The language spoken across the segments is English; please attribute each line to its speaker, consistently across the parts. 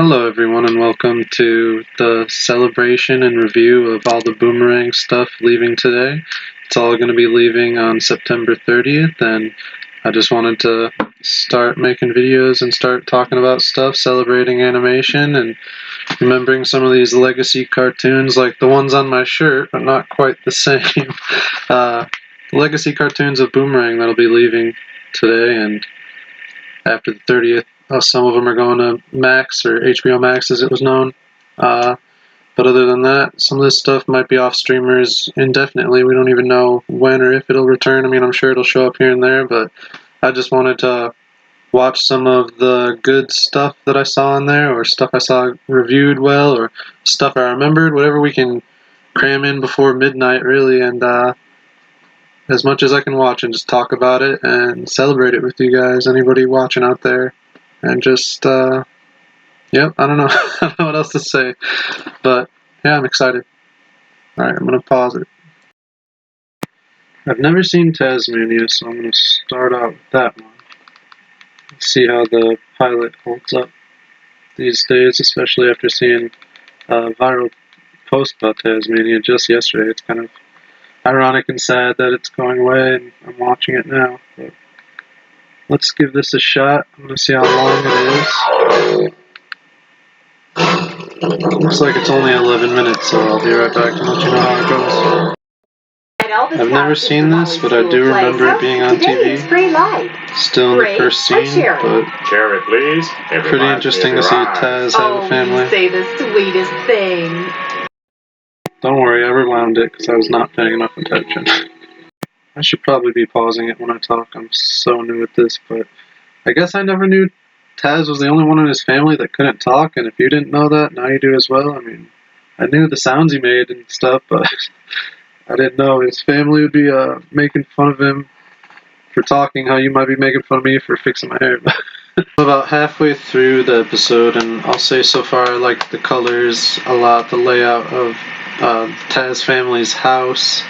Speaker 1: Hello everyone and welcome to the celebration and review of all the Boomerang stuff leaving today. It's all going to be leaving on September 30th, and I just wanted to start making videos and start talking about stuff, celebrating animation and remembering some of these legacy cartoons like the ones on my shirt, but not quite the same. Legacy cartoons of Boomerang that'll be leaving today, and after the 30th. Some of them are going to Max, or HBO Max as it was known. But other than that, some of this stuff might be off streamers indefinitely. We don't even know when or if it'll return. I mean, I'm sure it'll show up here and there, but I just wanted to watch some of the good stuff that I saw in there, or stuff I saw reviewed well, or stuff I remembered, whatever we can cram in before midnight, really, and as much as I can watch and just talk about it and celebrate it with you guys, anybody watching out there. And just, yep, I don't know. I don't know what else to say. But, yeah, I'm excited. Alright, I'm going to pause it. I've never seen Taz-Mania, so I'm going to start out with that one. See how the pilot holds up these days, especially after seeing a viral post about Taz-Mania just yesterday. It's kind of ironic and sad that it's going away, and I'm watching it now. But let's give this a shot. I'm going to see how long it is. Looks like it's only 11 minutes, so I'll be right back and let you know how it goes. I've never seen this, but I do remember it being on TV. Still in the first scene, but
Speaker 2: Cherry, please.
Speaker 1: pretty interesting to see Taz have a family.
Speaker 3: You say the sweetest thing.
Speaker 1: Don't worry, I rewound it because I was not paying enough attention. I should probably be pausing it when I talk. I'm so new at this, but I guess I never knew Taz was the only one in his family that couldn't talk, and if you didn't know that, now you do as well. I mean, I knew the sounds he made and stuff, but I didn't know his family would be making fun of him for talking, how you might be making fun of me for fixing my hair. About halfway through the episode, and I'll say so far I like the colors a lot, the layout of Taz family's house,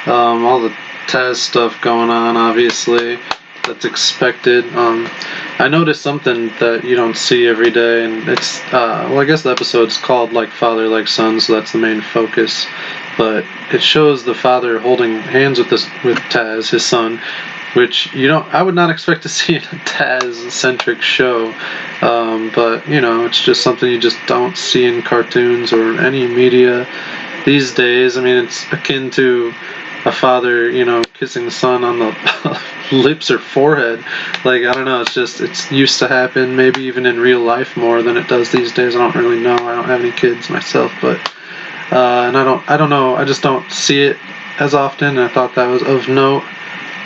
Speaker 1: all the Taz stuff going on, obviously, that's expected. I noticed something that you don't see every day, and it's, well, I guess the episode's called Like Father, Like Son, so that's the main focus, but it shows the father holding hands with Taz, his son, which, I would not expect to see in a Taz-centric show, but, it's just something you just don't see in cartoons or any media these days. I mean, it's akin to a father, kissing the son on the lips or forehead. Like, I don't know, it's used to happen, maybe even in real life more than it does these days. I don't really know. I don't have any kids myself, but, and I don't know, I just don't see it as often, and I thought that was of note.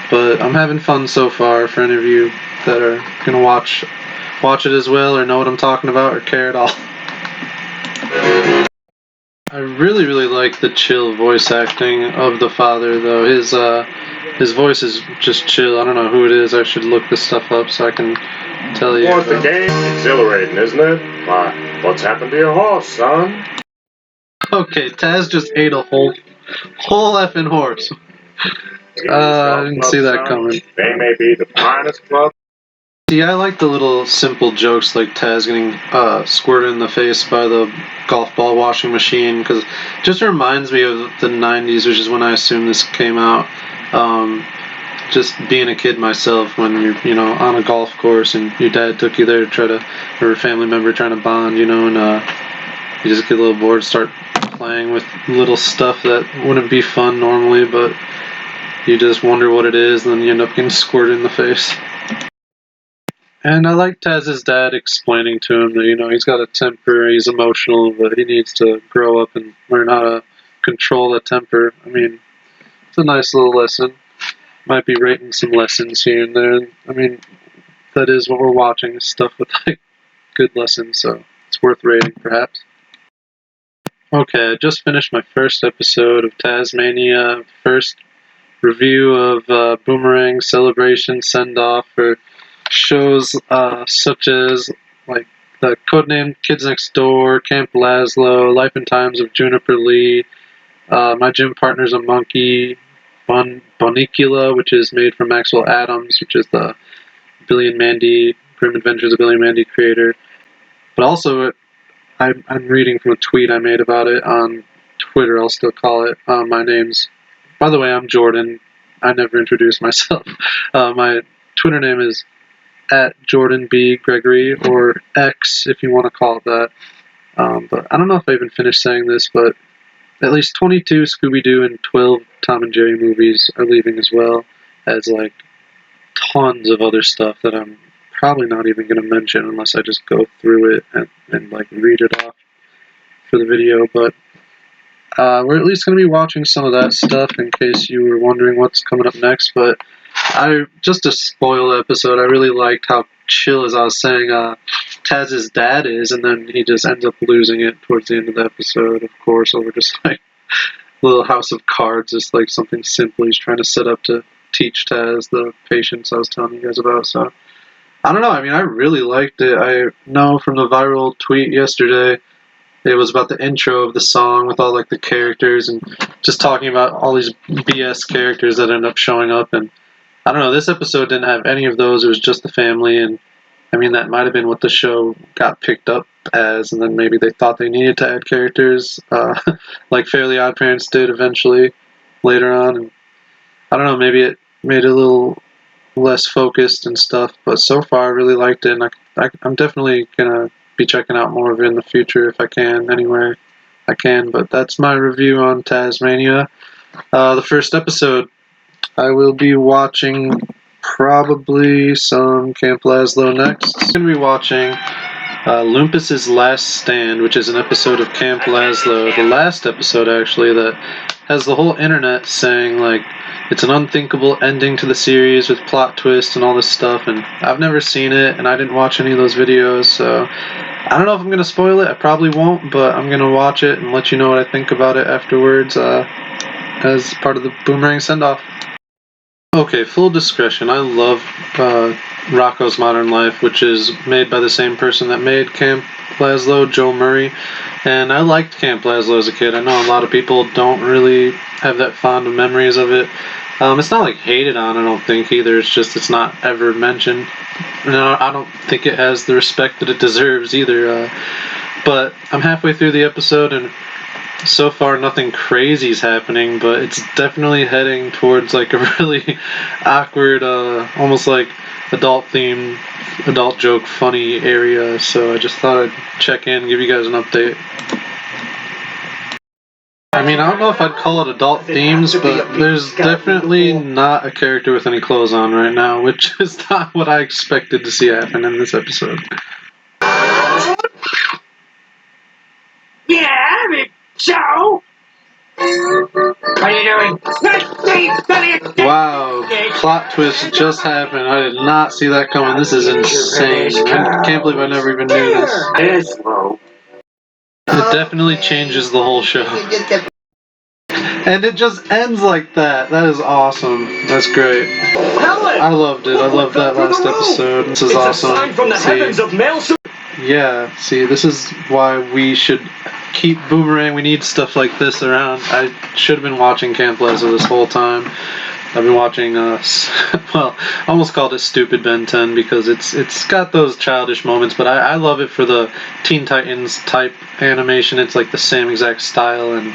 Speaker 1: But I'm having fun so far for any of you that are gonna watch it as well, or know what I'm talking about, or care at all. I really, really like the chill voice acting of the father, though. His voice is just chill. I don't know who it is. I should look this stuff up so I can tell you.
Speaker 2: The game? Exhilarating, isn't it? Why, what's happened to your horse, son?
Speaker 1: Okay, Taz just ate a whole effing horse. I didn't see that coming.
Speaker 2: They may be the finest club.
Speaker 1: See, I like the little simple jokes like Taz getting squirted in the face by the golf ball washing machine, because it just reminds me of the 90s, which is when I assume this came out. Just being a kid myself, when you're, on a golf course and your dad took you there to or a family member trying to bond, and you just get a little bored, start playing with little stuff that wouldn't be fun normally, but you just wonder what it is, and then you end up getting squirted in the face. And I like Taz's dad explaining to him that, he's got a temper, he's emotional, but he needs to grow up and learn how to control that temper. I mean, it's a nice little lesson. Might be rating some lessons here and there. I mean, that is what we're watching, is stuff with, good lessons, so it's worth rating, perhaps. Okay, I just finished my first episode of Taz-Mania, first review of Boomerang celebration send-off for shows such as like the Codename Kids Next Door, Camp Lazlo, Life and Times of Juniper, My Gym Partner's a Monkey, Bunnicula, which is made from Maxwell Adams, which is the Billy and Mandy, Grim Adventures of Billy and Mandy creator. But also it I'm reading from a tweet I made about it on Twitter, I'll still call it. My name's, by the way, I'm Jordan. I never introduced myself. My Twitter name is @JordanBGregory, or X if you want to call it that. But I don't know if I even finished saying this, but at least 22 Scooby-Doo and 12 Tom and Jerry movies are leaving, as well as like tons of other stuff that I'm probably not even going to mention unless I just go through it and like read it off for the video. But we're at least going to be watching some of that stuff in case you were wondering what's coming up next. But just to spoil the episode, I really liked how chill, as I was saying, Taz's dad is, and then he just ends up losing it towards the end of the episode, of course, over just like a little house of cards, just like something simple he's trying to set up to teach Taz the patience I was telling you guys about. So I don't know, I mean, I really liked it. I know from the viral tweet yesterday, it was about the intro of the song with all like the characters and just talking about all these BS characters that end up showing up. And I don't know, this episode didn't have any of those. It was just the family, and I mean, that might have been what the show got picked up as, and then maybe they thought they needed to add characters, like Fairly Odd Parents did eventually later on. And I don't know, maybe it made it a little less focused and stuff, but so far I really liked it, and I'm definitely gonna be checking out more of it in the future if I can, anywhere I can. But that's my review on Taz-Mania. The first episode, I will be watching probably some Camp Lazlo next. I'm going to be watching Lumpus's Last Stand, which is an episode of Camp Lazlo, the last episode actually, that has the whole internet saying like it's an unthinkable ending to the series with plot twists and all this stuff, and I've never seen it, and I didn't watch any of those videos, so I don't know if I'm going to spoil it. I probably won't, but I'm going to watch it and let you know what I think about it afterwards as part of the Boomerang send-off. Okay, full discretion. I love Rocko's Modern Life, which is made by the same person that made Camp Lazlo, Joe Murray, and I liked Camp Lazlo as a kid. I know a lot of people don't really have that fond of memories of it. It's not like hated on, I don't think, either. It's just it's not ever mentioned. No, I don't think it has the respect that it deserves either. But I'm halfway through the episode, and so far nothing crazy is happening, but it's definitely heading towards like a really awkward, almost like adult themed, adult joke funny area. So I just thought I'd check in, give you guys an update. I mean, I don't know if I'd call it adult themes, but there's definitely not a character with any clothes on right now, which is not what I expected to see happen in this episode.
Speaker 4: Yeah, Joe! What are you doing?
Speaker 1: Wow, plot twist just happened. I did not see that coming. This is insane. I can't believe I never even knew this. It definitely changes the whole show. And it just ends like that. That is awesome. That's great. I loved it. I loved that last episode. This is awesome. Yeah, see, this is why we should keep Boomerang. We need stuff like this around. I should have been watching Camp Lazlo this whole time. I've been watching, well, I almost called it Stupid Ben 10 because it's got those childish moments, but I love it for the Teen Titans type animation. It's like the same exact style and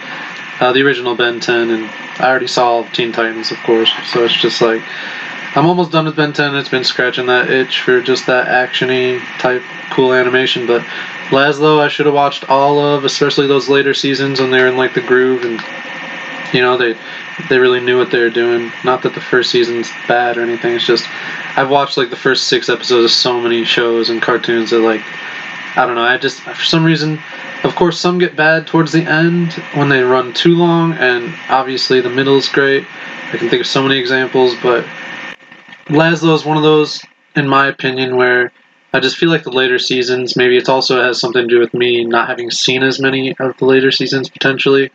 Speaker 1: the original Ben 10, and I already saw Teen Titans, of course, so it's just like, I'm almost done with Ben 10. It's been scratching that itch for just that action-y type cool animation, but Lazlo I should have watched all of, especially those later seasons when they were in like the groove, and you know, they really knew what they were doing. Not that the first season's bad or anything, it's just I've watched like the first 6 episodes of so many shows and cartoons that like, I don't know, I just, for some reason, of course some get bad towards the end when they run too long, and obviously the middle is great. I can think of so many examples, but Lazlo is one of those, in my opinion, where I just feel like the later seasons, maybe it also has something to do with me not having seen as many of the later seasons potentially.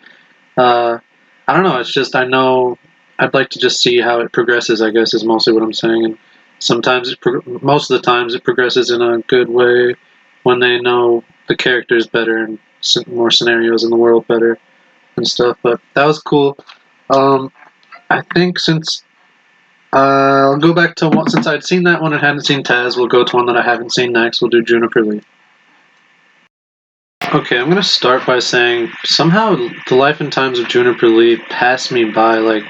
Speaker 1: I don't know, it's just, I know I'd like to just see how it progresses, I guess, is mostly what I'm saying. And sometimes, most of the times, it progresses in a good way when they know the characters better and more scenarios in the world better and stuff. But that was cool. I think since I'll go back to one, since I'd seen that one and hadn't seen Taz, we'll go to one that I haven't seen next. We'll do Juniper. Okay, I'm gonna start by saying somehow the life and times of Juniper Lee passed me by. Like,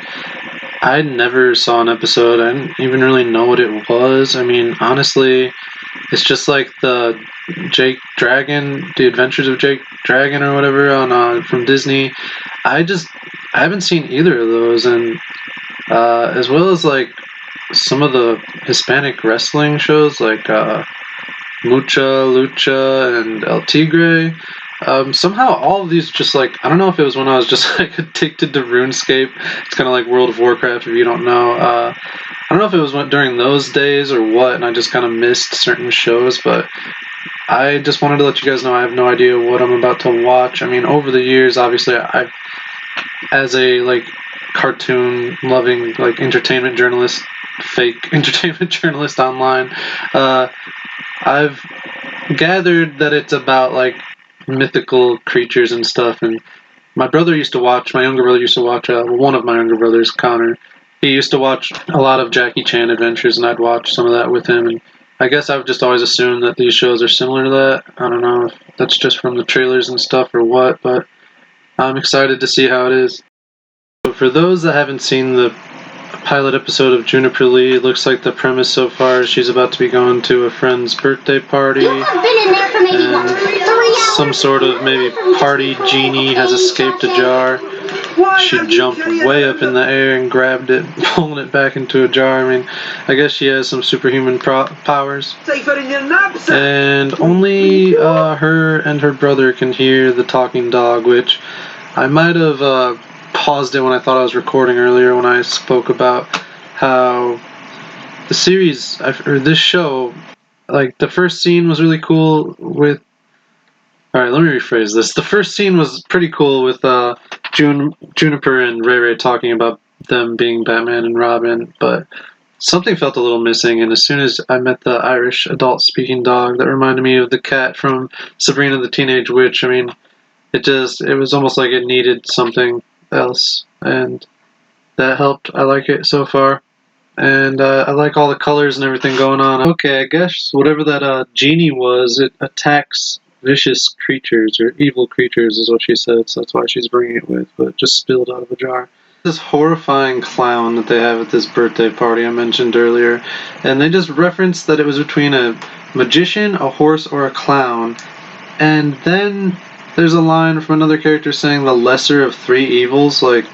Speaker 1: I never saw an episode. I didn't even really know what it was. I mean, honestly, it's just like the Jake Dragon, The Adventures of Jake Dragon or whatever on from Disney. I haven't seen either of those, and as well as like some of the Hispanic wrestling shows like Mucha, Lucha, and El Tigre. Somehow all of these just like, I don't know if it was when I was just like addicted to RuneScape. It's kind of like World of Warcraft if you don't know. I don't know if it was during those days or what, and I just kind of missed certain shows, but I just wanted to let you guys know I have no idea what I'm about to watch. I mean, over the years, obviously, I've, as a like cartoon loving like entertainment journalist, fake entertainment journalist online, I've gathered that it's about like mythical creatures and stuff, and my younger brother used to watch, one of my younger brothers, Connor, he used to watch a lot of Jackie Chan adventures, and I'd watch some of that with him, and I guess I've just always assumed that these shows are similar to that. I don't know if that's just from the trailers and stuff or what, but I'm excited to see how it is. So for those that haven't seen the pilot episode of Juniper Lee, it looks like the premise so far is she's about to be going to a friend's birthday party, and some sort of maybe party genie has escaped a jar. She jumped way up in the air and grabbed it, pulling it back into a jar. I mean, I guess she has some superhuman powers. And only her and her brother can hear the talking dog, which I might have paused it when I thought I was recording earlier when I spoke about how the series, or this show, like the first scene was really cool with... Alright, let me rephrase this. The first scene was pretty cool with Juniper and Ray Ray talking about them being Batman and Robin, but something felt a little missing, and as soon as I met the Irish adult speaking dog that reminded me of the cat from Sabrina the Teenage Witch, I mean, it was almost like it needed something else, and that helped. I like it so far, and I like all the colors and everything going on. Okay, I guess whatever that genie was, it attacks vicious creatures or evil creatures is what she said, so that's why she's bringing it with, but it just spilled out of a jar. This horrifying clown that they have at this birthday party I mentioned earlier, and they just referenced that it was between a magician, a horse, or a clown, and then there's a line from another character saying the lesser of three evils. Like,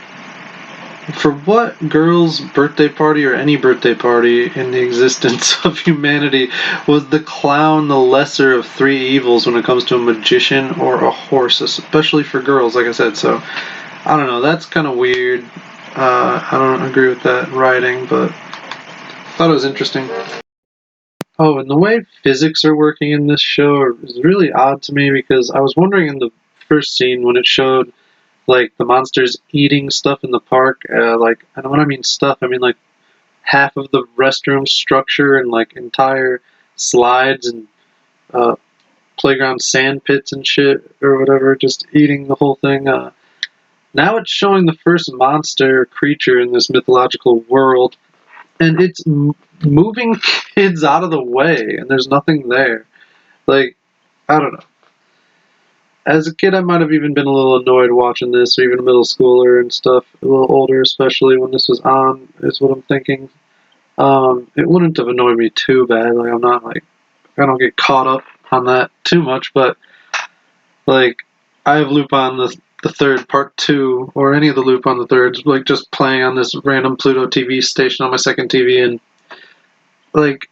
Speaker 1: for what girl's birthday party or any birthday party in the existence of humanity was the clown the lesser of three evils when it comes to a magician or a horse, especially for girls, like I said. So, I don't know, that's kind of weird. I don't agree with that writing, but I thought it was interesting. Oh, and the way physics are working in this show is really odd to me, because I was wondering in the first scene when it showed like the monsters eating stuff in the park, like, and when I mean stuff, I mean like half of the restroom structure and like entire slides and playground sand pits and shit or whatever, just eating the whole thing. Now it's showing the first monster creature in this mythological world, and it's moving kids out of the way, and there's nothing there. Like, I don't know. As a kid, I might have even been a little annoyed watching this, or even a middle schooler and stuff, a little older, especially when this was on, is what I'm thinking. It wouldn't have annoyed me too bad. Like, I'm not like, I don't get caught up on that too much, but like, I have Lupin the Third Part 2, or any of the Lupin the Thirds, like just playing on this random Pluto TV station on my second TV, and like,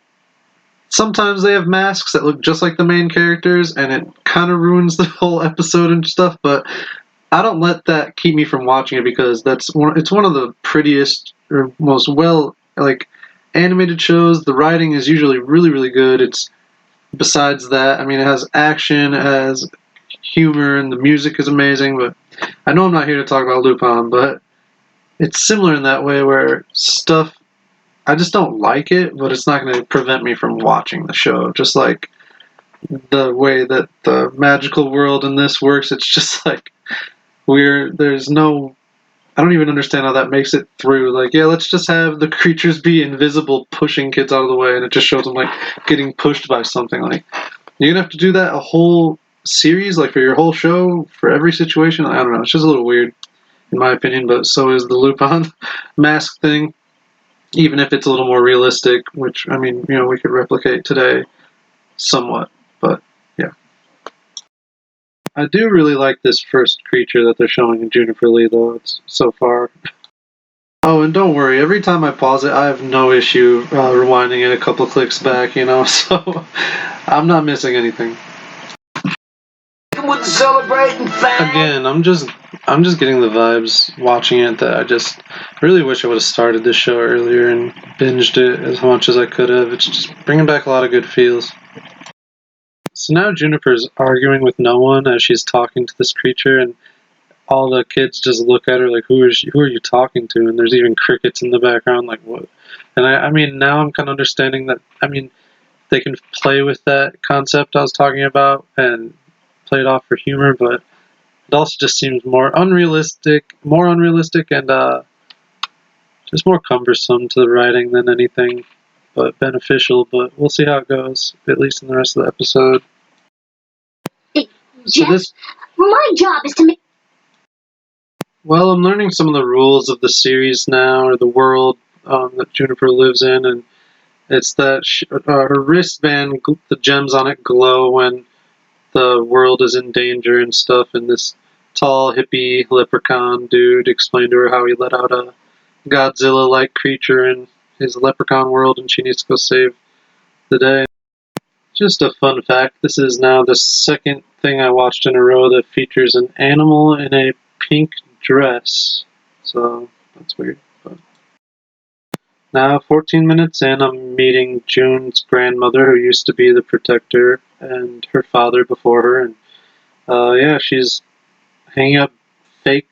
Speaker 1: sometimes they have masks that look just like the main characters, and it kind of ruins the whole episode and stuff, but I don't let that keep me from watching it, because it's one of the prettiest or most well, like, animated shows. The writing is usually really, really good. It's, besides that, I mean, it has action, it has humor, and the music is amazing, but I know I'm not here to talk about Lupin, but it's similar in that way where stuff, I just don't like it, but it's not going to prevent me from watching the show. Just like the way that the magical world in this works, it's just like there's no, I don't even understand how that makes it through. Like, yeah, let's just have the creatures be invisible, pushing kids out of the way, and it just shows them like getting pushed by something. Like, you're gonna have to do that a whole series, like for your whole show, for every situation. I don't know. It's just a little weird, in my opinion. But so is the Lupin mask thing, even if it's a little more realistic. Which I mean, we could replicate today somewhat. But yeah, I do really like this first creature that they're showing in Juniper Lee, though. It's so far. Oh, and don't worry, every time I pause it, I have no issue rewinding it a couple clicks back, so I'm not missing anything.
Speaker 4: With the celebrating fam.
Speaker 1: Again, I'm just getting the vibes watching it that I just really wish I would have started this show earlier and binged it as much as I could have. It's just bringing back a lot of good feels. So now Juniper's arguing with no one as she's talking to this creature, and all the kids just look at her like, who are you talking to? And there's even crickets in the background, like, what? And I mean, now I'm kind of understanding that, I mean, they can play with that concept I was talking about and play it off for humor, but it also just seems more unrealistic and just more cumbersome to the writing than anything, but beneficial. But we'll see how it goes, at least in the rest of the episode. So
Speaker 3: my job is to make...
Speaker 1: Well, I'm learning some of the rules of the series now, or the world that Juniper lives in, and it's that her wristband, the gems on it glow when the world is in danger and stuff, and this tall, hippie leprechaun dude explained to her how he let out a Godzilla-like creature in his leprechaun world, and she needs to go save the day. Just a fun fact, this is now the second thing I watched in a row that features an animal in a pink dress, so that's weird. But now, 14 minutes in, I'm meeting June's grandmother, who used to be the protector, and her father before her, and yeah, she's hanging up fake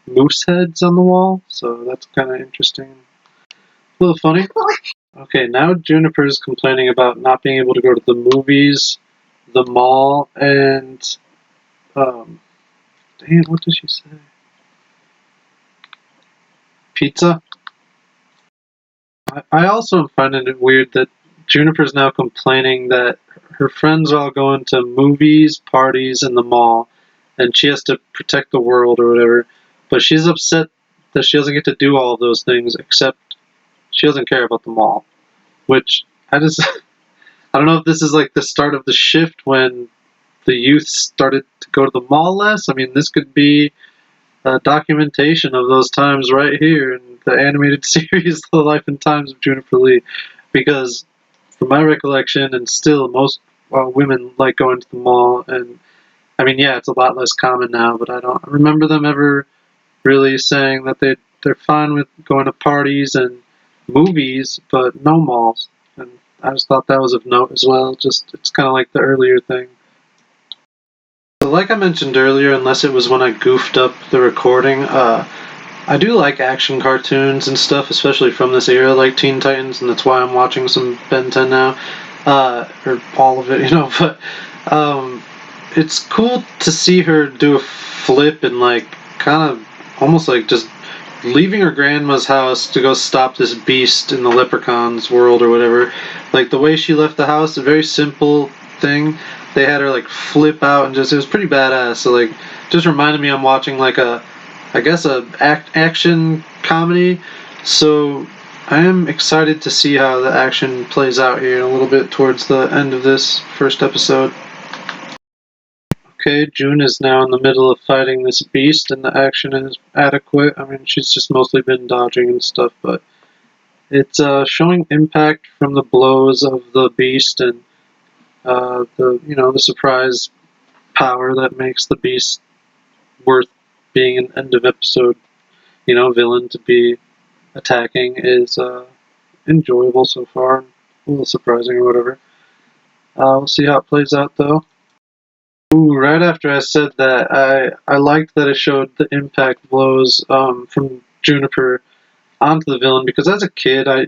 Speaker 1: moose heads on the wall, so that's kind of interesting. A little funny. Okay, now Juniper's complaining about not being able to go to the movies, the mall, and dang, what did she say? Pizza? I also am finding it weird that Juniper's now complaining that her friends are all going to movies, parties, and the mall, and she has to protect the world or whatever, but she's upset that she doesn't get to do all of those things, except she doesn't care about the mall. Which, I don't know if this is like the start of the shift when the youth started to go to the mall less. I mean, this could be a documentation of those times right here in the animated series, The Life and Times of Juniper Lee, because from my recollection, and still most women like going to the mall, and I mean, yeah, it's a lot less common now, but I don't remember them ever really saying that they're fine with going to parties and movies, but no malls. And I just thought that was of note as well. Just it's kind of like the earlier thing. So like I mentioned earlier, unless it was when I goofed up the recording, I do like action cartoons and stuff, especially from this era, like Teen Titans, and that's why I'm watching some Ben 10 now, or all of it, But it's cool to see her do a flip and like kind of almost like just leaving her grandma's house to go stop this beast in the leprechaun's world or whatever. Like the way she left the house, a very simple thing. They had her like flip out and it was pretty badass. So like, just reminded me I'm watching like a action comedy. So I am excited to see how the action plays out here a little bit towards the end of this first episode. Okay, June is now in the middle of fighting this beast, and the action is adequate. I mean, she's just mostly been dodging and stuff, but it's showing impact from the blows of the beast and the surprise power that makes the beast worth being an end of episode, villain to be attacking is enjoyable so far, a little surprising or whatever. We'll see how it plays out though. Ooh, right after I said that, I liked that it showed the impact blows from Juniper onto the villain, because as a kid, I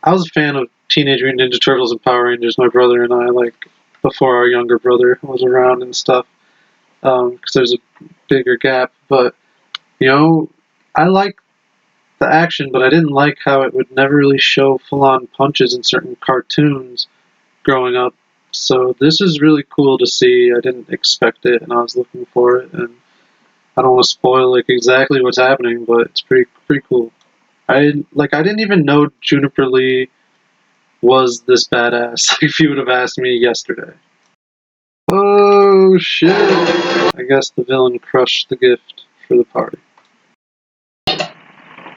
Speaker 1: was a fan of Teenage Mutant Ninja Turtles and Power Rangers, my brother and I, like, before our younger brother was around and stuff, because there's a bigger gap, but, I liked the action, but I didn't like how it would never really show full-on punches in certain cartoons growing up. So this is really cool to see. I didn't expect it, and I was looking for it, and I don't want to spoil like exactly what's happening, but it's pretty cool. I didn't even know Juniper Lee was this badass. If you would have asked me yesterday. Oh shit! I guess the villain crushed the gift for the party.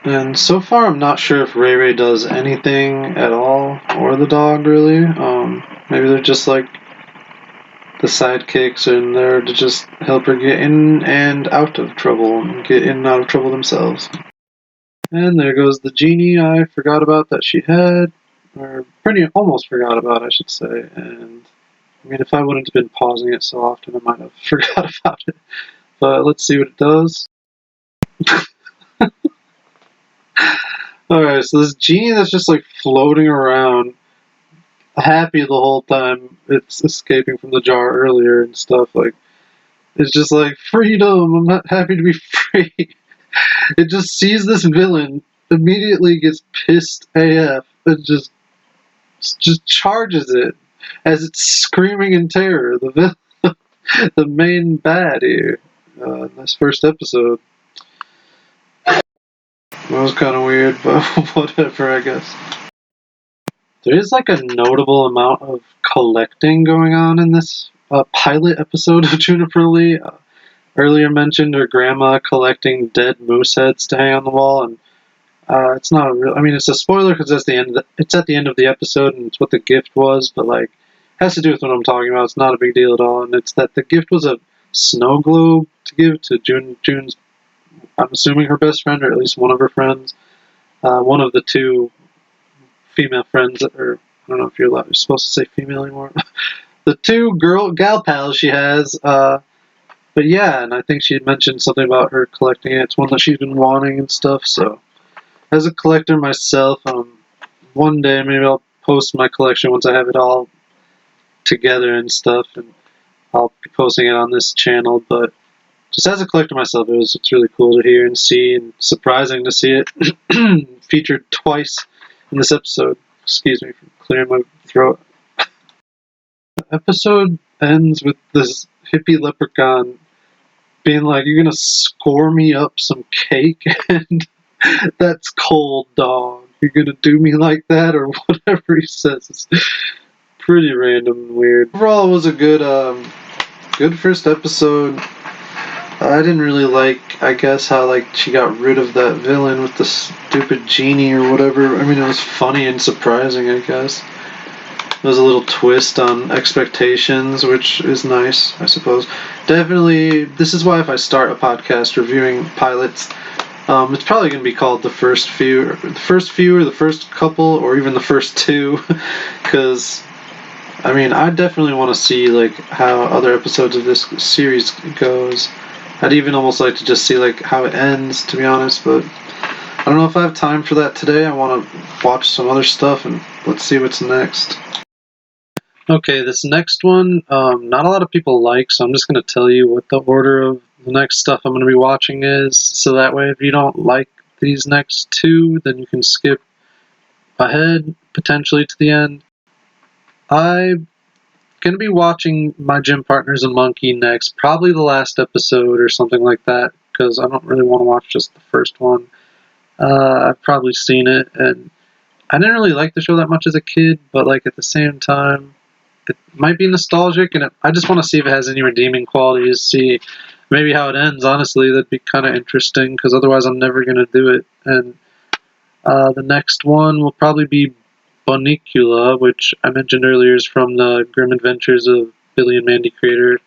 Speaker 1: And so far, I'm not sure if Ray Ray does anything at all, or the dog really. Maybe they're just like the sidekicks, and they're to just help her get in and out of trouble, and get in and out of trouble themselves. And there goes the genie I forgot about that she had, or almost forgot about, I should say. And I mean, if I wouldn't have been pausing it so often, I might have forgot about it. But let's see what it does. Alright, so this genie that's just like floating around, happy the whole time it's escaping from the jar earlier and stuff, like, it's just like, freedom, I'm not happy to be free. It just sees this villain, immediately gets pissed AF, and just charges it as it's screaming in terror. The main bad here in this first episode. That was kind of weird, but whatever, I guess. There is like a notable amount of collecting going on in this pilot episode of Juniper Lee. Earlier mentioned her grandma collecting dead moose heads to hang on the wall, and it's not a real. I mean, it's a spoiler because it's at the end of the episode, and it's what the gift was. But like, it has to do with what I'm talking about. It's not a big deal at all, and it's that the gift was a snow globe to give to June's. I'm assuming her best friend, or at least one of her friends. One of the two female friends, or I don't know if you're supposed to say female anymore. The two gal pals she has. But yeah, and I think she had mentioned something about her collecting it. It's one that she's been wanting and stuff. So, as a collector myself, one day maybe I'll post my collection once I have it all together and stuff, and I'll be posting it on this channel. But just as a collector myself, it's really cool to hear and see, and surprising to see it featured twice in this episode. Excuse me for clearing my throat. The episode ends with this hippie leprechaun being like, "You're gonna score me up some cake," and that's cold, dog. You're gonna do me like that, or whatever he says. It's pretty random and weird. Overall, it was a good first episode. I didn't really like, I guess, how like she got rid of that villain with the stupid genie or whatever. I mean, it was funny and surprising, I guess. There was a little twist on expectations, which is nice, I suppose. Definitely, this is why if I start a podcast reviewing pilots, it's probably going to be called the first few, or the first couple, or even the first two, because I mean, I definitely want to see like how other episodes of this series goes. I'd even almost like to just see like how it ends, to be honest, but I don't know if I have time for that today. I want to watch some other stuff, and let's see what's next. Okay, this next one, not a lot of people like, so I'm just going to tell you what the order of the next stuff I'm going to be watching is, so that way if you don't like these next two, then you can skip ahead, potentially to the end. I'm going to be watching My Gym Partner's a Monkey next, probably the last episode or something like that, because I don't really want to watch just the first one. I've probably seen it, and I didn't really like the show that much as a kid, but like at the same time, it might be nostalgic, and I just want to see if it has any redeeming qualities, see maybe how it ends, honestly. That'd be kind of interesting, because otherwise I'm never going to do it. And the next one will probably be Bunnicula, which I mentioned earlier is from the Grim Adventures of Billy and Mandy creator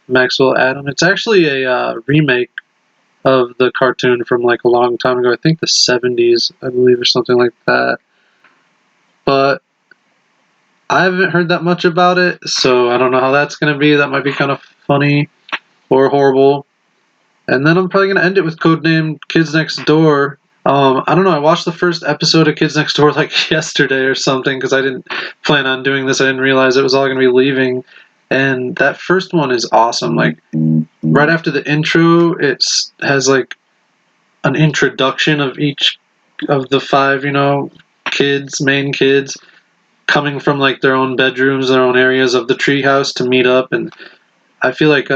Speaker 1: Maxwell Adam. It's actually a remake of the cartoon from like a long time ago, I think the 70s, I believe, or something like that. But I haven't heard that much about it, so I don't know how that's going to be. That might be kind of funny or horrible. And then I'm probably going to end it with Codename Kids Next Door. I don't know, I watched the first episode of Kids Next Door like yesterday or something, because I didn't plan on doing this. I didn't realize it was all going to be leaving. And that first one is awesome. Like, right after the intro, it has like an introduction of each of the five, main kids. coming from like their own bedrooms, their own areas of the treehouse to meet up, and I feel like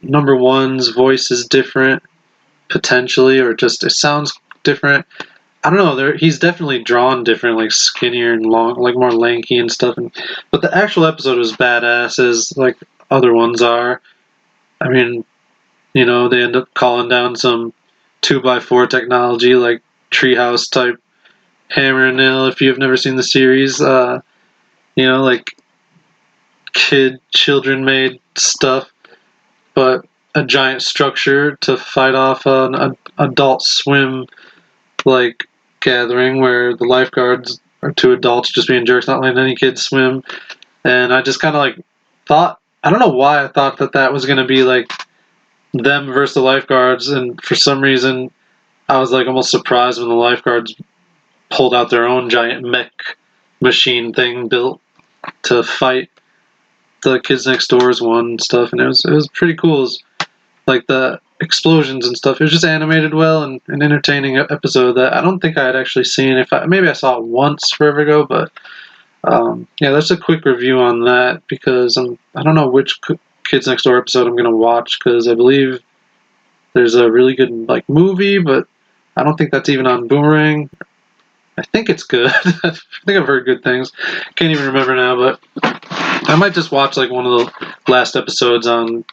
Speaker 1: number one's voice is different potentially, or just it sounds different. I don't know. He's definitely drawn different, like skinnier and long, like more lanky and stuff. But the actual episode was badass, as like other ones are. I mean, you know, they end up calling down some 2x4 technology, like treehouse type hammer and nail. If you've never seen the series, you know, like children made stuff, but a giant structure to fight off an adult swim like gathering where the lifeguards are two adults just being jerks, not letting any kids swim. And I just kind of like thought, I don't know why I thought that was going to be like them versus the lifeguards, and for some reason I was like almost surprised when the lifeguards pulled out their own giant mech machine thing built to fight the kids next door's one and stuff, and it was pretty cool. It was like the explosions and stuff. It was just animated well and an entertaining episode that I don't think I had actually seen. Maybe I saw it once forever ago, but yeah, that's a quick review on that because I don't know which Kids Next Door episode I'm gonna watch because I believe there's a really good like movie, but I don't think that's even on Boomerang. I think it's good. I think I've heard good things. Can't even remember now, but I might just watch like one of the last episodes on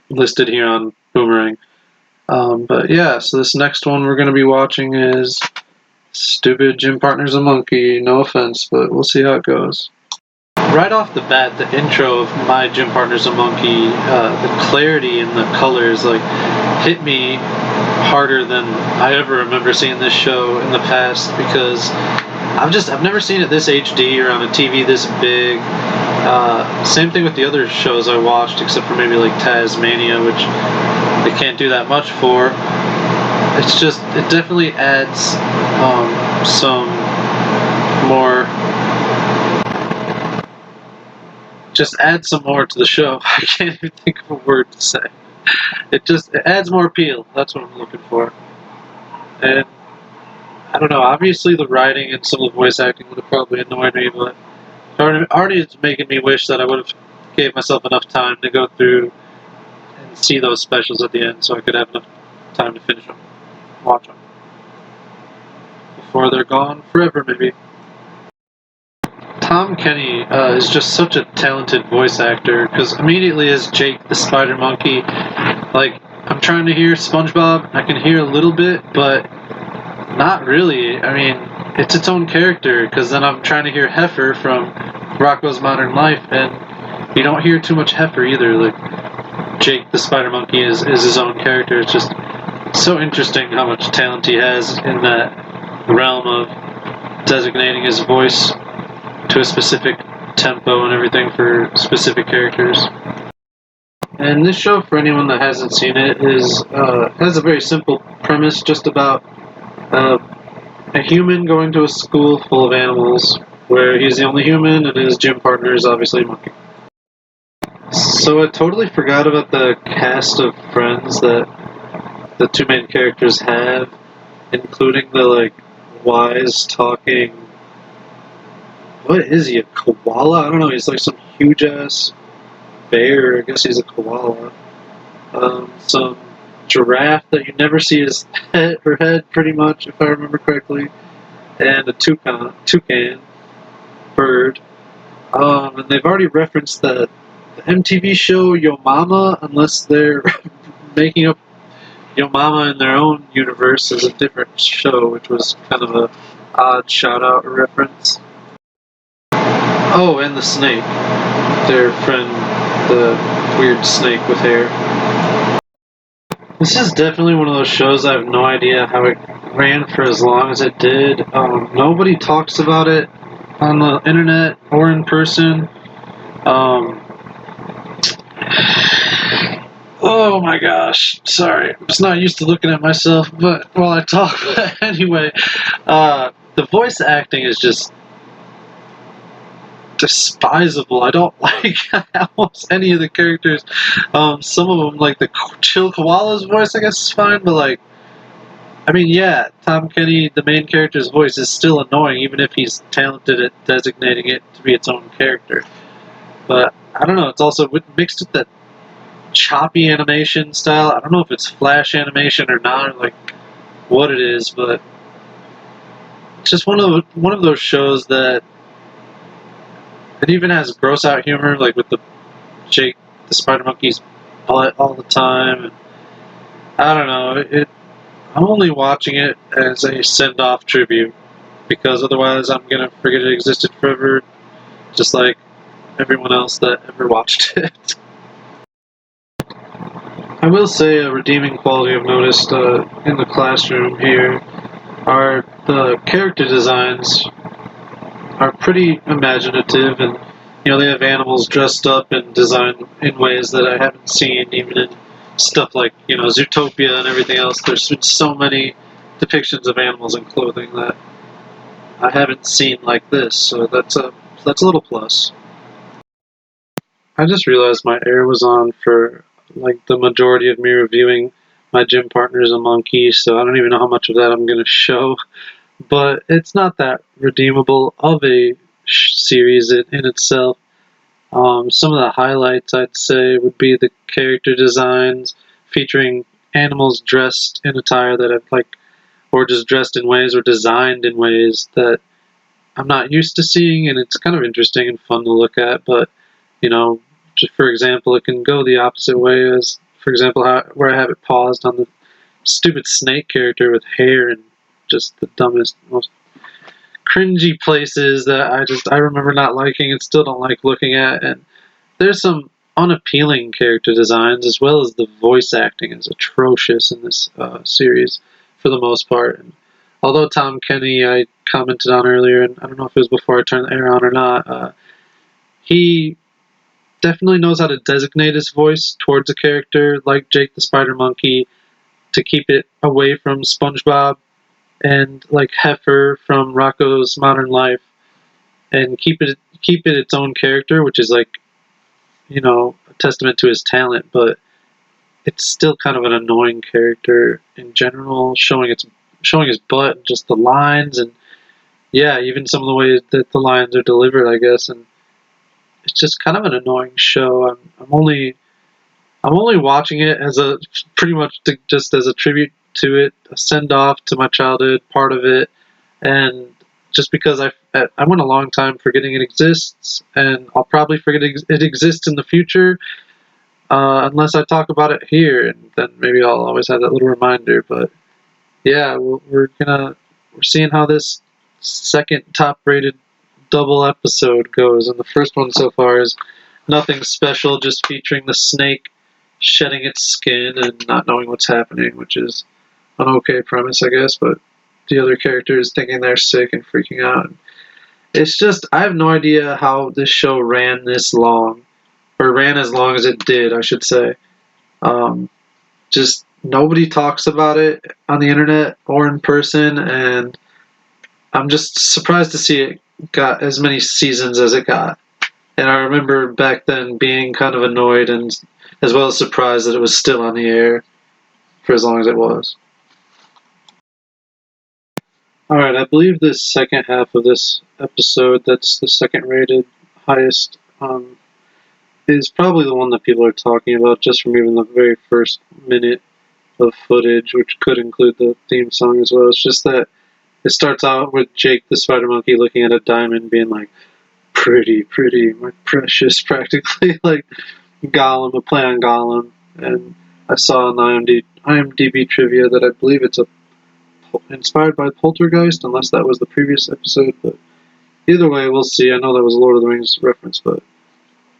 Speaker 1: listed here on Boomerang. But yeah, so this next one we're going to be watching is Stupid Gym Partner's a Monkey. No offense, but we'll see how it goes. Right off the bat, the intro of My Gym Partner's a Monkey, the clarity and the colors like hit me harder than I ever remember seeing this show in the past because I've never seen it this HD or on a TV this big. Same thing with the other shows I watched, except for maybe like Taz-Mania, which they can't do that much for. It's just, it definitely adds some more, to the show. I can't even think of a word to say. It adds more appeal. That's what I'm looking for. And I don't know, obviously the writing and some of the voice acting would have probably annoyed me, but already it's making me wish that I would have gave myself enough time to go through and see those specials at the end so I could have enough time to finish them, watch them, before they're gone forever maybe. Tom Kenny is just such a talented voice actor, because immediately as Jake the Spider Monkey, like, I'm trying to hear SpongeBob, I can hear a little bit, but not really. I mean, it's its own character, because then I'm trying to hear Heifer from Rocko's Modern Life, and you don't hear too much Heifer either. Like, Jake the Spider Monkey is his own character. It's just so interesting how much talent he has in that realm of designating his voice to a specific tempo and everything for specific characters. And this show, for anyone that hasn't seen it, has a very simple premise, just about a human going to a school full of animals, where he's the only human and his gym partner is obviously a monkey. So I totally forgot about the cast of friends that the two main characters have, including the like wise talking. What is he, a koala? I don't know, he's like some huge ass bear. I guess he's a koala. Some giraffe that you never see his head pretty much, if I remember correctly. And a toucan bird. And they've already referenced the MTV show Yo Mama, unless they're making up Yo Mama in their own universe as a different show, which was kind of a odd shout-out reference. Oh, and the snake. Their friend, the weird snake with hair. This is definitely one of those shows I have no idea how it ran for as long as it did. Nobody talks about it on the internet or in person. Oh my gosh, sorry. I'm just not used to looking at myself but while I talk. But anyway, the voice acting is just despisable. I don't like almost any of the characters. Some of them, like the chill koala's voice, I guess is fine, but like I mean, yeah, Tom Kenny, the main character's voice, is still annoying, even if he's talented at designating it to be its own character. But I don't know. It's also mixed with that choppy animation style. I don't know if it's flash animation or not, or like what it is, but it's just one of those shows that it even has gross out humor, like with the Jake the Spider Monkey's butt all the time. And I don't know. I'm only watching it as a send off tribute because otherwise I'm gonna forget it existed forever, just like everyone else that ever watched it. I will say a redeeming quality I've noticed in the classroom here are the character designs are pretty imaginative, and they have animals dressed up and designed in ways that I haven't seen even in stuff like Zootopia and everything else. There's been so many depictions of animals in clothing that I haven't seen like this, so that's a little plus. I just realized my air was on for like the majority of me reviewing my gym partner is a monkey, so I don't even know how much of that I'm going to show. But it's not that redeemable of a series in itself. Some of the highlights I'd say would be the character designs featuring animals dressed in attire that I've or just dressed in ways or designed in ways that I'm not used to seeing, and it's kind of interesting and fun to look at. But just for example, it can go the opposite way. As for example, where I have it paused on the stupid snake character with hair and just the dumbest, most cringy places that I remember not liking and still don't like looking at. And there's some unappealing character designs, as well as the voice acting is atrocious in this series for the most part. And although Tom Kenny, I commented on earlier, and I don't know if it was before I turned the air on or not, he definitely knows how to designate his voice towards a character like Jake the Spider Monkey to keep it away from SpongeBob and like Heifer from Rocko's Modern Life, and keep it its own character, which is like a testament to his talent. But it's still kind of an annoying character in general, showing his butt, and just the lines, and yeah, even some of the ways that the lines are delivered, I guess. And it's just kind of an annoying show. I'm only watching it as a pretty much just as a tribute to it, a send off to my childhood, part of it, and just because I went a long time forgetting it exists, and I'll probably forget it exists in the future unless I talk about it here, and then maybe I'll always have that little reminder. But yeah, we're seeing how this second top rated double episode goes, and the first one so far is nothing special, just featuring the snake shedding its skin and not knowing what's happening, which is an okay premise, I guess, but the other characters thinking they're sick and freaking out. It's just, I have no idea how this show ran this long, or ran as long as it did, I should say. Just nobody talks about it on the internet or in person, and I'm just surprised to see it got as many seasons as it got. And I remember back then being kind of annoyed and as well as surprised that it was still on the air for as long as it was. Alright, I believe the second half of this episode, that's the second rated highest, is probably the one that people are talking about just from even the very first minute of footage, which could include the theme song as well. It's just that it starts out with Jake the Spider Monkey looking at a diamond being like, pretty, pretty, my precious, practically like Gollum, a play on Gollum. And I saw on the IMDb trivia that I believe it's inspired by Poltergeist, unless that was the previous episode. But either way, we'll see. I know that was a Lord of the Rings reference, but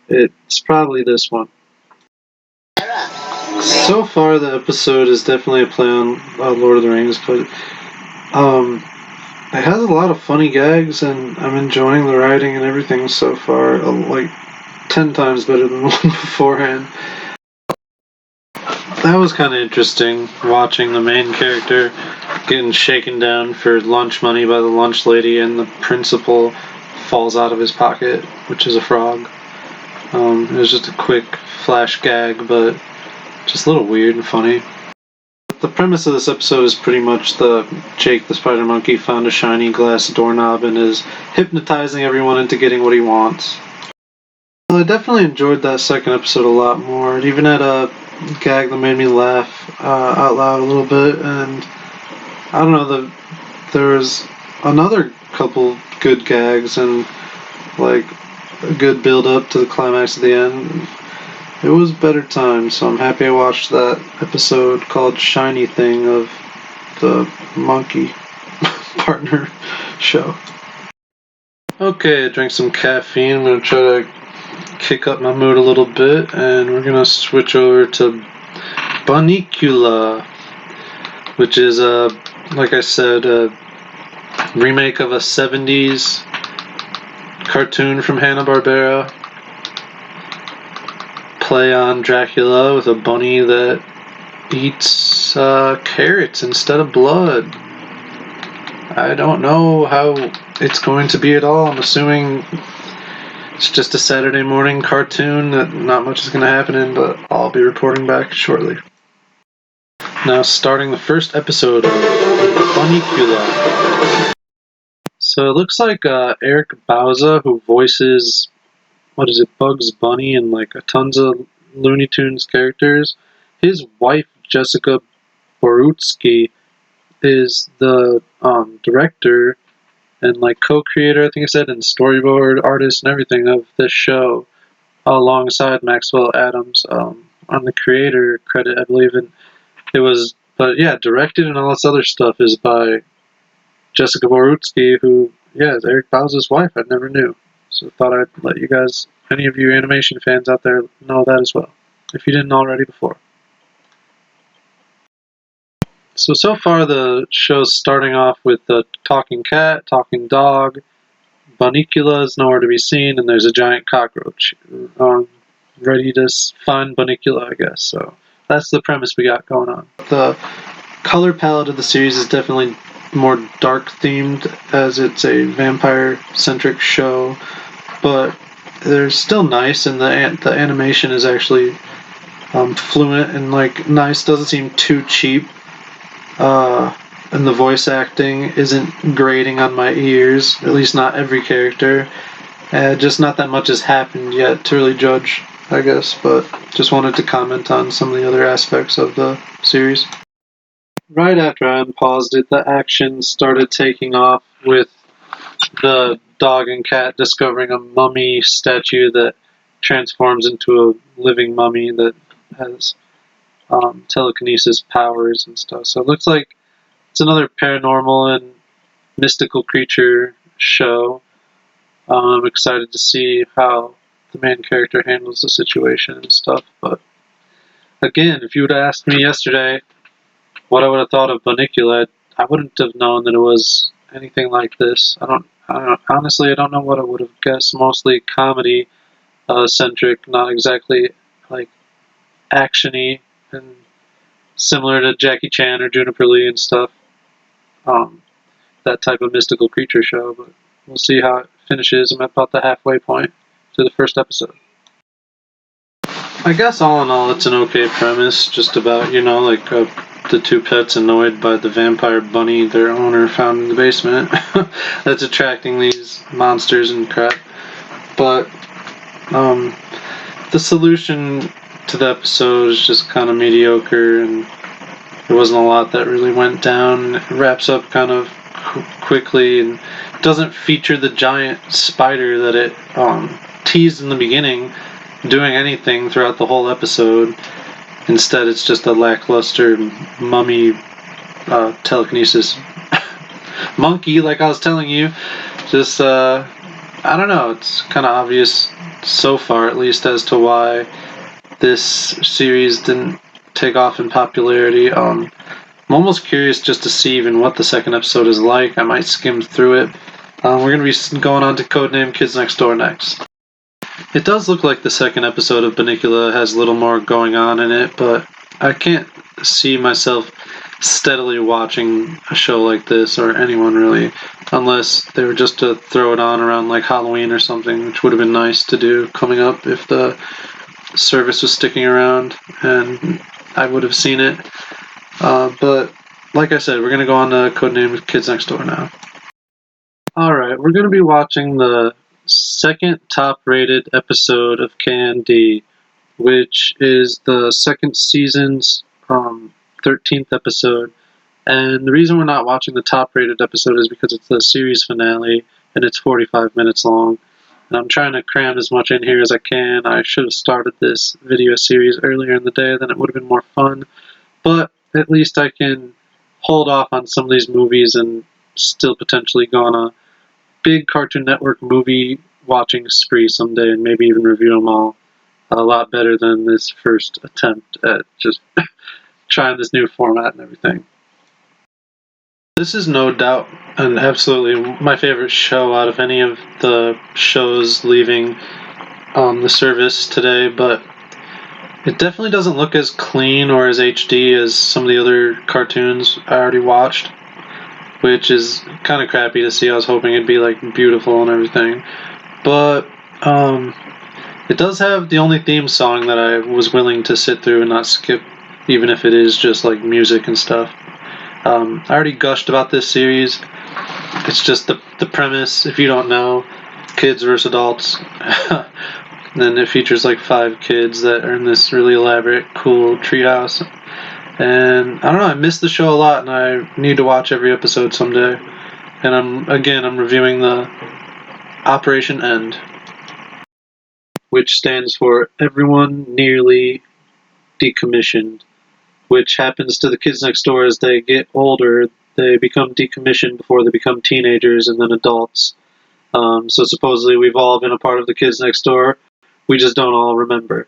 Speaker 1: it's probably this one. So far, the episode is definitely a play on Lord of the Rings, but it has a lot of funny gags, and I'm enjoying the writing and everything so far, like 10 times better than the one beforehand. That was kind of interesting, watching the main character getting shaken down for lunch money by the lunch lady, and the principal falls out of his pocket, which is a frog. It was just a quick flash gag, but just a little weird and funny. The premise of this episode is pretty much the Jake the Spider Monkey found a shiny glass doorknob and is hypnotizing everyone into getting what he wants. Well, I definitely enjoyed that second episode a lot more. It even had a gag that made me laugh out loud a little bit, and I don't know, there was another couple good gags and like a good build up to the climax at the end. It was better times, so I'm happy I watched that episode called Shiny Thing of the Monkey Partner show. Okay, I drank some caffeine. I'm going to try to kick up my mood a little bit, and we're going to switch over to Bunnicula, which is, like I said, a remake of a 70s cartoon from Hanna-Barbera. Play on Dracula with a bunny that eats carrots instead of blood. I don't know how it's going to be at all. I'm assuming it's just a Saturday morning cartoon that not much is going to happen in, but I'll be reporting back shortly. Now starting the first episode of Bunnicula. So it looks like Eric Bauza, who voices Bugs Bunny and like tons of Looney Tunes characters. His wife, Jessica Borutsky, is the director and like co-creator, I think I said, and storyboard artist and everything of this show, alongside Maxwell Adams on the creator credit, I believe. And it was, but yeah, directed and all this other stuff is by Jessica Borutsky, who, yeah, is Eric Bauza's wife. I never knew. So I thought I'd let you guys, any of you animation fans out there, know that as well, if you didn't already before. So far the show's starting off with the talking cat, talking dog, Bunnicula is nowhere to be seen, and there's a giant cockroach ready to find Bunnicula, I guess. So that's the premise we got going on. The color palette of the series is definitely more dark themed, as it's a vampire centric show, but they're still nice, and the animation is actually fluent and like nice. Doesn't seem too cheap, and the voice acting isn't grating on my ears, at least not every character. Just not that much has happened yet to really judge, I guess, but just wanted to comment on some of the other aspects of the series. Right after I unpaused it, the action started taking off with the dog and cat discovering a mummy statue that transforms into a living mummy that has telekinesis powers and stuff. So it looks like it's another paranormal and mystical creature show. I'm excited to see how the main character handles the situation and stuff. But again, if you would have asked me yesterday what I would have thought of Bunnicula, I wouldn't have known that it was anything like this. I don't honestly, I don't know what I would have guessed. Mostly comedy centric, not exactly like actiony and similar to Jackie Chan or Juniper Lee and stuff. That type of mystical creature show, but we'll see how it finishes. I'm at about the halfway point to the first episode. I guess all in all, it's an okay premise, just about, like the two pets annoyed by the vampire bunny their owner found in the basement that's attracting these monsters and crap. But the solution to the episode is just kind of mediocre, and there wasn't a lot that really went down. It wraps up kind of quickly and doesn't feature the giant spider that it teased in the beginning doing anything throughout the whole episode. Instead, it's just a lackluster mummy telekinesis monkey, like I was telling you. Just, I don't know, it's kind of obvious so far, at least, as to why this series didn't take off in popularity. I'm almost curious just to see even what the second episode is like. I might skim through it. We're going to be going on to Codename Kids Next Door next. It does look like the second episode of Bunnicula has a little more going on in it, but I can't see myself steadily watching a show like this, or anyone really, unless they were just to throw it on around like Halloween or something, which would have been nice to do coming up if the service was sticking around and I would have seen it. But like I said, we're going to go on to Codename Kids Next Door now. Alright, we're going to be watching the second top-rated episode of KND, which is the second season's 13th episode. And the reason we're not watching the top-rated episode is because it's the series finale, and it's 45 minutes long. And I'm trying to cram as much in here as I can. I should have started this video series earlier in the day, then it would have been more fun. But at least I can hold off on some of these movies and still potentially go on a big Cartoon Network movie watching spree someday and maybe even review them all a lot better than this first attempt at just trying this new format and everything. This is no doubt and absolutely my favorite show out of any of the shows leaving the service today, but it definitely doesn't look as clean or as HD as some of the other cartoons I already watched, which is kind of crappy to see. I was hoping it'd be like beautiful and everything, but it does have the only theme song that I was willing to sit through and not skip, even if it is just like music and stuff. I already gushed about this series. It's just the premise, if you don't know, kids versus adults. Then it features like 5 kids that are in this really elaborate, cool treehouse. And I don't know, I miss the show a lot and I need to watch every episode someday. And I'm reviewing the Operation End, which stands for Everyone Nearly Decommissioned, which happens to the kids next door as they get older. They become decommissioned before they become teenagers and then adults. So supposedly we've all been a part of the kids next door. We just don't all remember.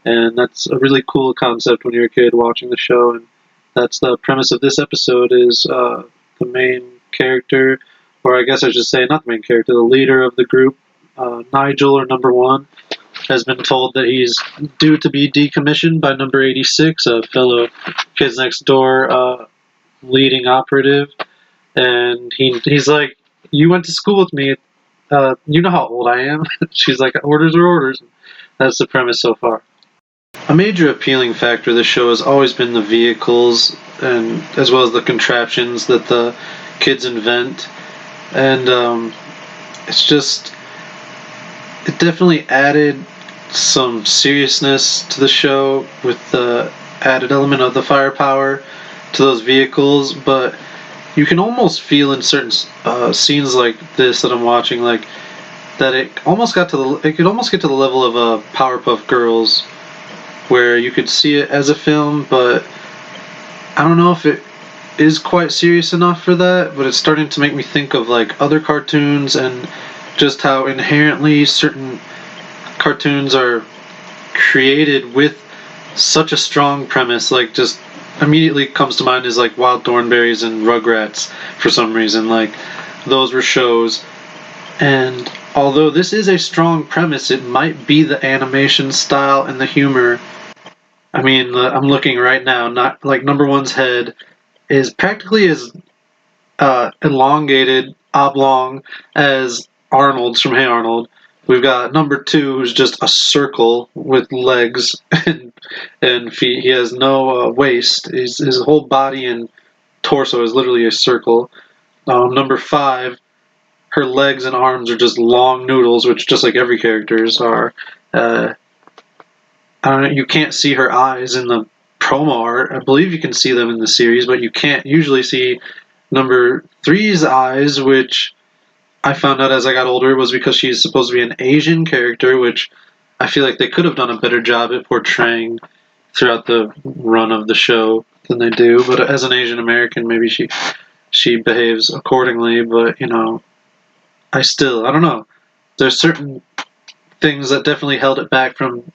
Speaker 1: And that's a really cool concept when you're a kid watching the show. And that's the premise of this episode is the main character, or I guess I should say not the main character, the leader of the group, Nigel, or number 1, has been told that he's due to be decommissioned by number 86, a fellow kids next door leading operative. And he's like, you went to school with me, you know how old I am. She's like, orders are orders. That's the premise so far. A major appealing factor of the show has always been the vehicles, and as well as the contraptions that the kids invent. And it's just, it definitely added some seriousness to the show with the added element of the firepower to those vehicles, but you can almost feel in certain scenes like this that I'm watching, like that it could almost get to the level of Powerpuff Girls, where you could see it as a film, but I don't know if it is quite serious enough for that. But it's starting to make me think of like other cartoons and just how inherently certain cartoons are created with such a strong premise. Like, just immediately comes to mind is like Wild Thornberrys and Rugrats for some reason. Like, those were shows, and although this is a strong premise, it might be the animation style and the humor. I mean, I'm looking right now, not like number 1's head is practically as elongated, oblong as Arnold's from Hey Arnold. We've got number 2, who's just a circle with legs and feet. He has no waist. His whole body and torso is literally a circle. Number 5, her legs and arms are just long noodles, which just like every character's are. I don't know, you can't see her eyes in the promo art. I believe you can see them in the series, but you can't usually see number 3's eyes, which I found out as I got older was because she's supposed to be an Asian character, which I feel like they could have done a better job at portraying throughout the run of the show than they do. But as an Asian American, maybe she behaves accordingly. But, you know, I don't know. There's certain things that definitely held it back from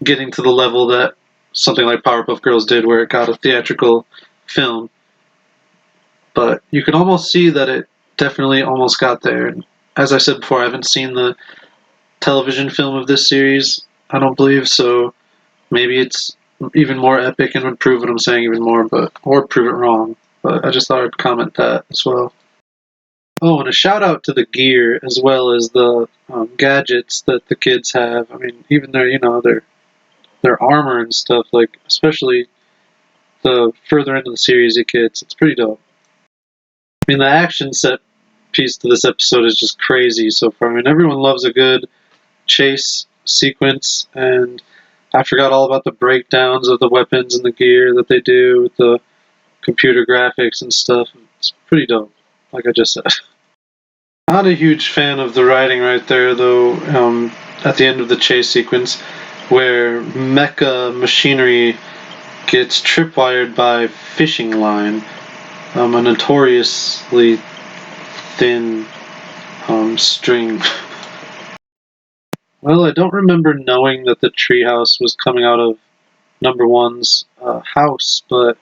Speaker 1: getting to the level that something like Powerpuff Girls did, where it got a theatrical film. But you can almost see that it definitely almost got there. And as I said before, I haven't seen the television film of this series, I don't believe, so maybe it's even more epic and would prove what I'm saying even more, or prove it wrong. But I just thought I'd comment that as well. Oh, and a shout out to the gear as well as the gadgets that the kids have. I mean, even their armor and stuff, like especially the further into the series it gets, it's pretty dope. I mean, the action set piece to this episode is just crazy so far. I mean, everyone loves a good chase sequence, and I forgot all about the breakdowns of the weapons and the gear that they do with the computer graphics and stuff. It's pretty dope, like I just said. Not a huge fan of the writing right there, though, at the end of the chase sequence, where mecha machinery gets tripwired by fishing line, a notoriously thin string. Well, I don't remember knowing that the treehouse was coming out of number one's house, but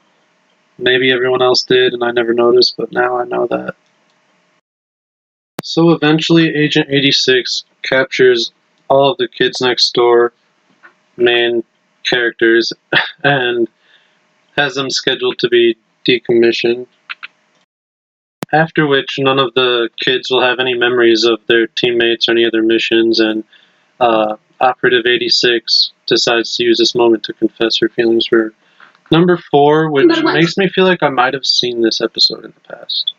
Speaker 1: maybe everyone else did and I never noticed, but now I know that. So eventually Agent 86 captures all of the kids next door main characters and has them scheduled to be decommissioned. After which none of the kids will have any memories of their teammates or any other missions, and Operative 86 decides to use this moment to confess her feelings for number 4, which makes me feel like I might have seen this episode in the past.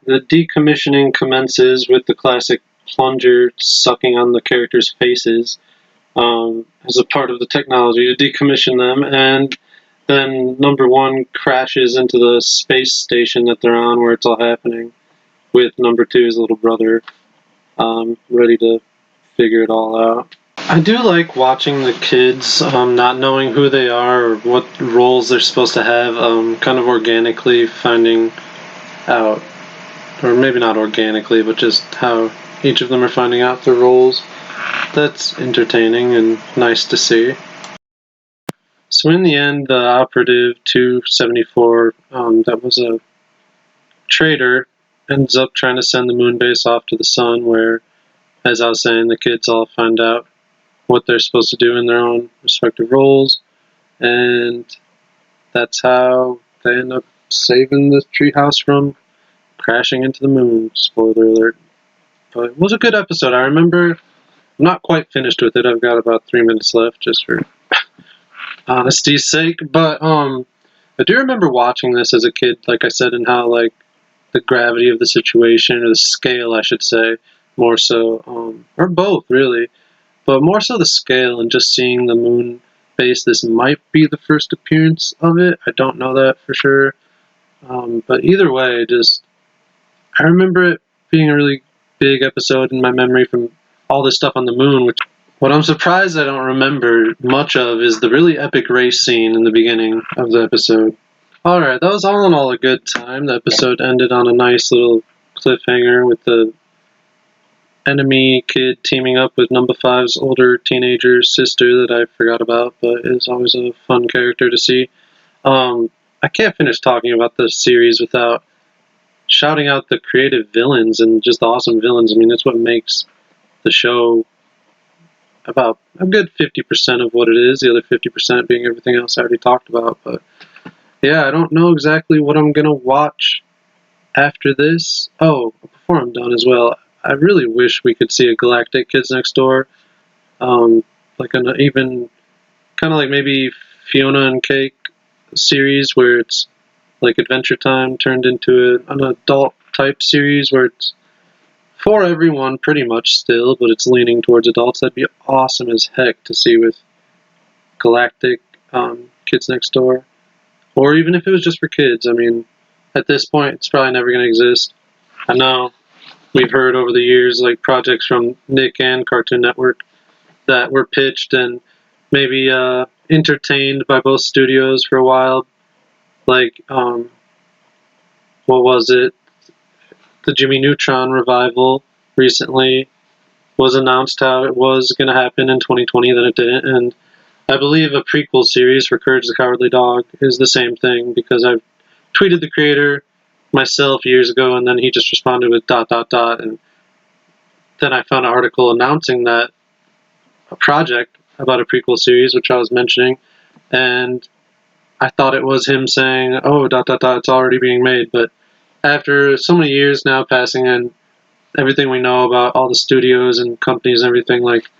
Speaker 1: The decommissioning commences with the classic plunger sucking on the characters' faces as a part of the technology to decommission them, and then number 1 crashes into the space station that they're on where it's all happening, with number 2's little brother ready to figure it all out. I do like watching the kids not knowing who they are or what roles they're supposed to have, kind of organically finding out, or maybe not organically, but just how each of them are finding out their roles. That's entertaining and nice to see. So in the end, the Operative 274, that was a traitor, ends up trying to send the moon base off to the sun, where, as I was saying, the kids all find out what they're supposed to do in their own respective roles, and that's how they end up saving the treehouse from crashing into the moon. Spoiler alert. But it was a good episode. I remember, I'm not quite finished with it. I've got about 3 minutes left, just for honesty's sake. But I do remember watching this as a kid, like I said, and how like the gravity of the situation, or the scale, I should say, more so, or both really, but more so the scale, and just seeing the moon base. This might be the first appearance of it. I don't know that for sure. But either way, I remember it being a really big episode in my memory from all this stuff on the moon, which what I'm surprised I don't remember much of is the really epic race scene in the beginning of the episode. Alright, that was all in all a good time. The episode ended on a nice little cliffhanger with the enemy kid teaming up with number 5's older teenager sister that I forgot about, but is always a fun character to see. I can't finish talking about this series without shouting out the creative villains and just the awesome villains. I mean, that's what makes the show about a good 50% of what it is, the other 50% being everything else I already talked about. But yeah, I don't know exactly what I'm going to watch after this. Oh, before I'm done as well, I really wish we could see a Galactic Kids Next Door, like an even kind of like maybe Fiona and Cake series where it's like Adventure Time turned into an adult type series where it's for everyone pretty much still, but it's leaning towards adults. That'd be awesome as heck to see with Galactic Kids Next Door. Or even if it was just for kids. I mean, at this point, it's probably never going to exist. I know we've heard over the years like projects from Nick and Cartoon Network that were pitched and maybe entertained by both studios for a while. Like, what was it? The Jimmy Neutron revival recently was announced how it was going to happen in 2020, then it didn't. And I believe a prequel series for Courage the Cowardly Dog is the same thing, because I've tweeted the creator myself years ago, and then he just responded with ... and then I found an article announcing that a project about a prequel series, which I was mentioning, and I thought it was him saying, oh ... it's already being made. But after so many years now passing and everything we know about all the studios and companies and everything, like,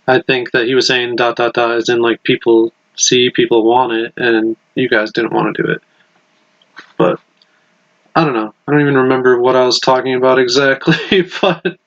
Speaker 1: I think that he was saying ... as in like people see people want it, and you guys didn't want to do it. But I don't know. I don't even remember what I was talking about exactly. But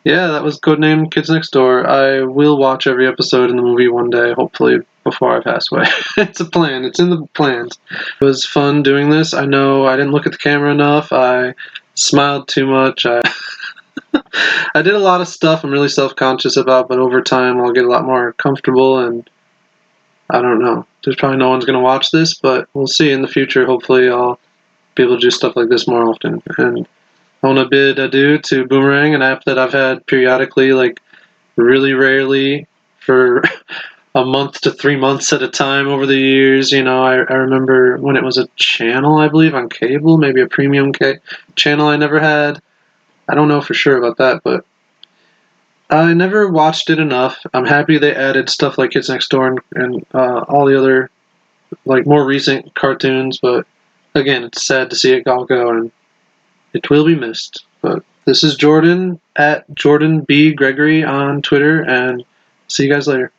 Speaker 1: yeah, that was Codename Kids Next Door. I will watch every episode in the movie one day, hopefully before I pass away. It's a plan. It's in the plans. It was fun doing this. I know I didn't look at the camera enough. I smiled too much. I did a lot of stuff I'm really self-conscious about, but over time I'll get a lot more comfortable, and I don't know. There's probably no one's going to watch this, but we'll see in the future. Hopefully I'll be able to do stuff like this more often. And I want to bid adieu to Boomerang, an app that I've had periodically, like really rarely, for a month to 3 months at a time over the years. You know, I remember when it was a channel, I believe, on cable, maybe a premium channel I never had. I don't know for sure about that, but I never watched it enough. I'm happy they added stuff like Kids Next Door and all the other, like, more recent cartoons, but again, it's sad to see it all go, and it will be missed. But this is Jordan at Jordan B. Gregory on Twitter, and see you guys later.